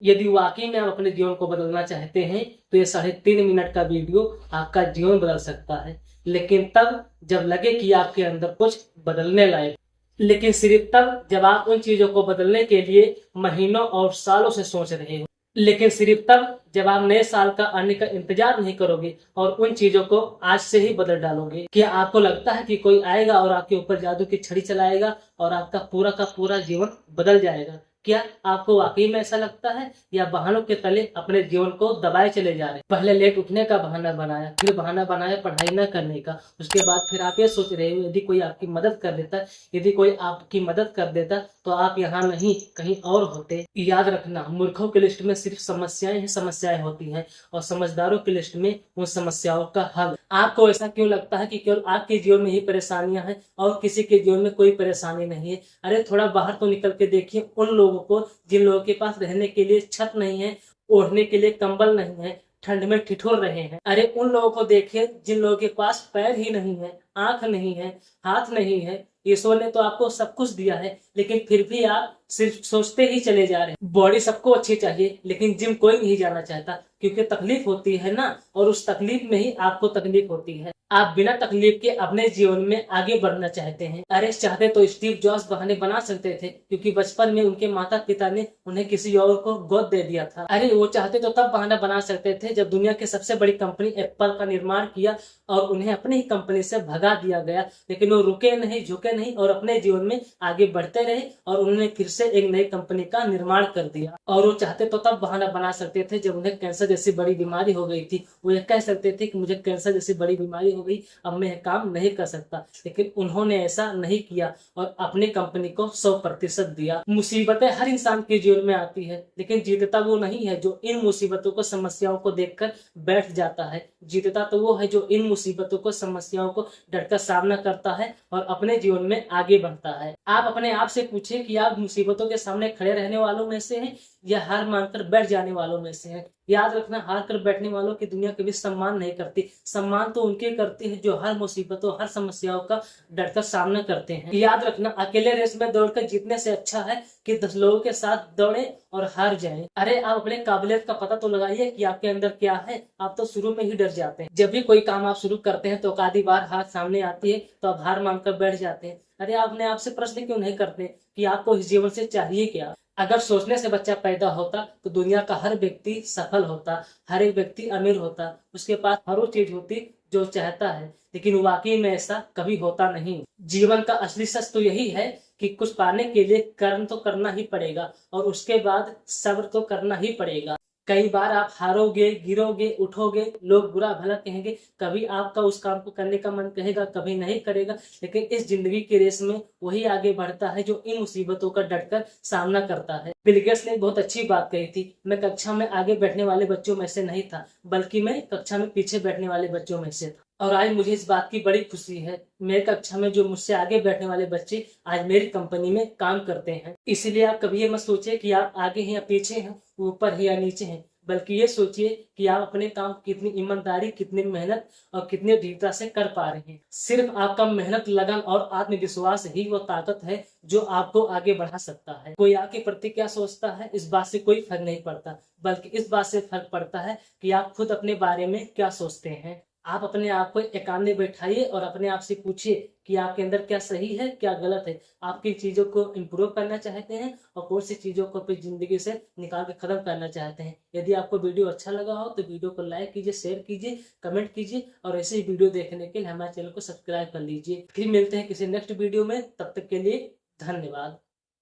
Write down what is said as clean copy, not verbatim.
यदि वाकई में आप अपने जीवन को बदलना चाहते हैं तो ये 3.5 मिनट का वीडियो आपका जीवन बदल सकता है, लेकिन तब जब लगे कि आपके अंदर कुछ बदलने लायक, लेकिन सिर्फ तब जब आप उन चीजों को बदलने के लिए महीनों और सालों से सोच रहे हो, लेकिन सिर्फ तब जब आप नए साल का आने का इंतजार नहीं करोगे और उन चीजों को आज से ही बदल डालोगे। क्या आपको लगता है कि कोई आएगा और आपके ऊपर जादू की छड़ी चलाएगा और आपका पूरा का पूरा जीवन बदल जाएगा? क्या आपको वाकई में ऐसा लगता है, या बहानों के तले अपने जीवन को दबाए चले जा रहे हैं? पहले लेट उठने का बहाना बनाया, फिर बहाना बनाया पढ़ाई न करने का, उसके बाद फिर आप ये सोच रहे हो यदि कोई आपकी मदद कर देता, यदि कोई आपकी मदद कर देता तो आप यहाँ नहीं कहीं और होते। याद रखना, मूर्खों की लिस्ट में सिर्फ समस्याएं ही समस्याएं होती हैं और समझदारों की लिस्ट में उन समस्याओं का हल। आपको ऐसा क्यों लगता है कि केवल आपके जीवन में ही परेशानियां हैं और किसी के जीवन में कोई परेशानी नहीं है? अरे थोड़ा बाहर तो निकल के देखिए उन लोगों को जिन लोगों के पास रहने के लिए छत नहीं है, ओढ़ने के लिए कंबल नहीं है, ठंड में ठिठुर रहे हैं। अरे उन लोगों को देखिए जिन लोगों के पास पैर ही नहीं है, आंख नहीं है, हाथ नहीं है। ईश्वर ने तो आपको सब कुछ दिया है, लेकिन फिर भी आप सिर्फ सोचते ही चले जा रहे हैं। बॉडी सबको अच्छी चाहिए, लेकिन जिम कोई नहीं जाना चाहता, क्योंकि तकलीफ होती है ना, और उस तकलीफ में ही आपको तकलीफ होती है। आप बिना तकलीफ के अपने जीवन में आगे बढ़ना चाहते हैं। अरे चाहते तो स्टीव जॉब्स बहाने बना सकते थे, क्योंकि बचपन में उनके माता पिता ने उन्हें किसी और को गोद दे दिया था। अरे वो चाहते तो तब बहाना बना सकते थे जब दुनिया की सबसे बड़ी कंपनी एप्पल का निर्माण किया और उन्हें अपनी ही कंपनी से भगा दिया गया, लेकिन वो रुके नहीं, झुके नहीं और अपने जीवन में आगे बढ़ते रहे और उन्होंने फिर से एक नई कंपनी का निर्माण कर दिया। और वो चाहते तो तब बहाना बना सकते थे जब उन्हें कैंसर जैसी बड़ी बीमारी हो गई थी। वो ये कह सकते थे कि मुझे कैंसर जैसी बड़ी बीमारी हो गई, अब मैं काम नहीं कर सकता, लेकिन उन्होंने ऐसा नहीं किया और अपनी कंपनी को 100% दिया। मुसीबतें हर इंसान के जीवन में आती है, लेकिन जीतता वो नहीं है जो इन मुसीबतों को, समस्याओं को देखकर बैठ जाता है। जीतता तो वो है जो इन मुसीबतों को, समस्याओं को डटकर सामना करता है और अपने जीवन में आगे बढ़ता है। आप अपने आप से पूछें कि आप मुसीबतों के सामने खड़े रहने वालों में से हैं या हार मानकर बैठ जाने वालों में से हैं। याद रखना, हार कर बैठने वालों की दुनिया कभी सम्मान नहीं करती। सम्मान तो उनके करती है जो हर मुसीबतों, हर समस्याओं का डटकर सामना करते हैं। याद रखना, अकेले रेस में दौड़कर जीतने से अच्छा है कि 10 लोगों के साथ दौड़े और हार जाएं। अरे आप अपने काबिलियत का पता तो लगाइए कि आपके अंदर क्या है। आप तो शुरू में ही डर जाते हैं। जब भी कोई काम आप शुरू करते हैं तो आधी बार हार सामने आती है तो आप हार मानकर बैठ जाते हैं। अरे आप अपने आप से प्रश्न क्यों नहीं करते कि आपको इस जीवन से चाहिए क्या? अगर सोचने से बच्चा पैदा होता तो दुनिया का हर व्यक्ति सफल होता, हर एक व्यक्ति अमीर होता, उसके पास हर वो चीज होती जो चाहता है, लेकिन वाकई में ऐसा कभी होता नहीं। जीवन का असली सच तो यही है कि कुछ पाने के लिए कर्म तो करना ही पड़ेगा और उसके बाद सब्र तो करना ही पड़ेगा। कई बार आप हारोगे, गिरोगे, उठोगे, लोग बुरा भला कहेंगे, कभी आपका उस काम को करने का मन कहेगा, कभी नहीं करेगा, लेकिन इस जिंदगी की रेस में वही आगे बढ़ता है जो इन मुसीबतों का डटकर सामना करता है। बिल गेट्स ने बहुत अच्छी बात कही थी, मैं कक्षा में आगे बैठने वाले बच्चों में से नहीं था, बल्कि मैं कक्षा में पीछे बैठने वाले बच्चों में से था। और आज मुझे इस बात की बड़ी खुशी है, मेरे कक्षा में जो मुझसे आगे बैठने वाले बच्चे आज मेरी कंपनी में काम करते हैं। इसलिए आप कभी ये मत सोचिए कि आप आगे हैं या पीछे हैं, ऊपर है या नीचे हैं, बल्कि ये सोचिए कि आप अपने काम कितनी ईमानदारी, कितनी मेहनत और कितनी दृढ़ता से कर पा रहे हैं। सिर्फ आपका मेहनत, लगन और आत्मविश्वास ही वो ताकत है जो आपको आगे बढ़ा सकता है। कोई आपके प्रति क्या सोचता है इस बात से कोई फर्क नहीं पड़ता, बल्कि इस बात से फर्क पड़ता है कि आप खुद अपने बारे में क्या सोचते हैं। आप अपने आप को एकांत में बैठाइए और अपने आप से पूछिए कि आपके अंदर क्या सही है, क्या गलत है। आप किन चीजों को इम्प्रूव करना चाहते हैं और कौन सी चीजों को अपनी जिंदगी से निकाल के खत्म करना चाहते हैं। यदि आपको वीडियो अच्छा लगा हो तो वीडियो को लाइक कीजिए, शेयर कीजिए, कमेंट कीजिए और ऐसे ही वीडियो देखने के लिए हमारे चैनल को सब्सक्राइब कर लीजिए। फिर मिलते हैं किसी नेक्स्ट वीडियो में, तब तक के लिए धन्यवाद।